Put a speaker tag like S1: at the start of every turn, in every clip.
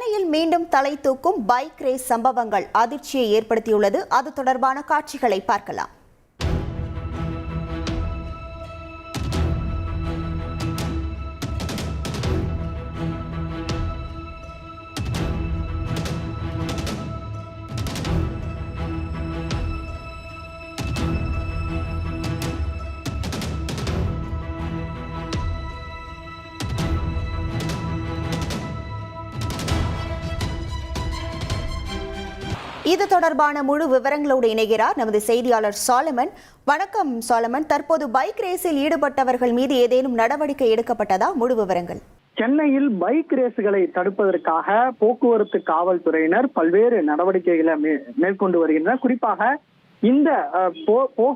S1: சென்னையில் மீண்டும் தலை தூக்கும் பைக் ரேஸ் சம்பவங்கள் அதிர்ச்சியை ஏற்படுத்தியுள்ளது. அது தொடர்பான காட்சிகளை பார்க்கலாம். இது தொடர்பான முழு விவரங்களோடு இணைகிறார் நமது செய்தியாளர் சாலமன். வணக்கம் சாலமன். தற்போது பைக் ரேஸில் ஈடுபட்டவர்கள் மீது ஏதேனும் நடவடிக்கை எடுக்கப்பட்டதா? முழு விவரங்கள்.
S2: சென்னையில் பைக் ரேஸுகளை தடுப்பதற்காக போக்குவரத்து காவல்துறையினர் பல்வேறு நடவடிக்கைகளை மேற்கொண்டு வருகின்றனர். குறிப்பாக இந்த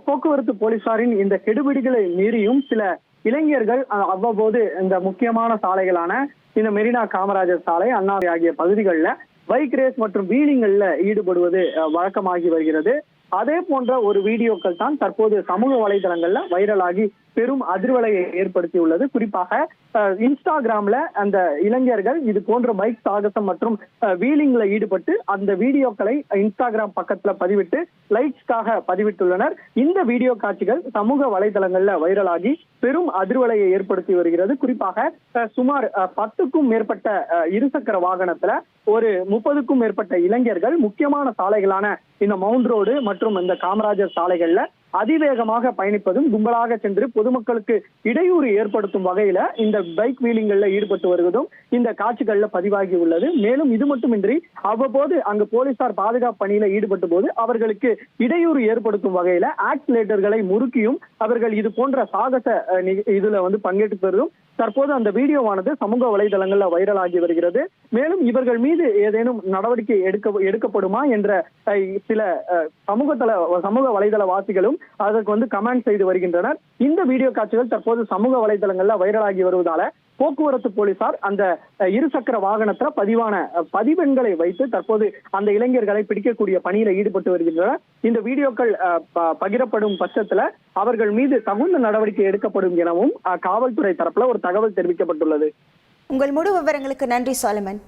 S2: போக்குவரத்து போலீசாரின் இந்த கெடுபிடிகளை மீறியும் சில இளைஞர்கள் அவ்வப்போது இந்த முக்கியமான சாலைகளான இந்த மெரினா காமராஜர் சாலை, அண்ணா ஆகிய பகுதிகளில் பைக் ரேஸ் மற்றும் வீலிங்கல்ல ஈடுபடுவது வழக்கமாகி வருகிறது. அதே போன்ற ஒரு வீடியோக்கள் தான் தற்போது சமூக வலைதளங்கள்ல வைரலாகி பெரும் அதிர்வலையை ஏற்படுத்தியுள்ளது. குறிப்பாக இன்ஸ்டாகிராம்ல அந்த இளைஞர்கள் இது போன்ற பைக் சாகசம் மற்றும் வீலிங்ல ஈடுபட்டு அந்த வீடியோக்களை இன்ஸ்டாகிராம் பக்கத்துல பதிவிட்டு லைக்ஸ்க்காக பதிவிட்டுள்ளனர். இந்த வீடியோ காட்சிகள் சமூக வலைதளங்கள்ல வைரலாகி பெரும் அதிர்வலையை ஏற்படுத்தி வருகிறது. குறிப்பாக சுமார் 10க்கும் மேற்பட்ட இருசக்கர வாகனத்துல ஒரு 30க்கும் மேற்பட்ட இளைஞர்கள் முக்கியமான சாலைகளான இந்த மவுண்ட் ரோடு மற்றும் இந்த காமராஜர் சாலைகள்ல அதிவேகமாக பயணிப்பதும் கும்பலாக சென்று பொதுமக்களுக்கு இடையூறு ஏற்படுத்தும் வகையில இந்த பைக் வீலிங்கள்ல ஈடுபட்டு வருவதும் இந்த காட்சிகள்ல பதிவாகி உள்ளது. மேலும் இது மட்டுமின்றி அவ்வப்போது அங்கு போலீசார் பாதுகாப்பு பணியில ஈடுபட்ட போது அவர்களுக்கு இடையூறு ஏற்படுத்தும் வகையில ஆக்சிலேட்டர்களை முறுக்கியும் அவர்கள் இது போன்ற சாகச இதுல பங்கேற்று வருவதும் தற்போது அந்த வீடியோவானது சமூக வலைதளங்கள்ல வைரலாகி வருகிறது. மேலும் இவர்கள் மீது ஏதேனும் நடவடிக்கை எடுக்கப்படுமா என்ற சில சமூக வலைதள வாசிகளும் அதற்கு கமெண்ட் செய்து வருகின்றனர். இந்த வீடியோ காட்சிகள் தற்போது சமூக வலைதளங்கள்ல வைரலாகி வருவதால போக்குவரத்து போலீசார் அந்த இருசக்கர வாகனத்துல பதிவான பதிவெண்களை வைத்து தற்போது அந்த இளைஞர்களை பிடிக்கக்கூடிய பணியில ஈடுபட்டு வருகின்றனர். இந்த வீடியோக்கள் பகிரப்படும் பட்சத்துல அவர்கள் மீது தகுந்த நடவடிக்கை எடுக்கப்படும் எனவும் காவல்துறை தரப்புல ஒரு தகவல் தெரிவிக்கப்பட்டுள்ளது.
S1: உங்கள் முழு விவரங்களுக்கு நன்றி சாலமன்.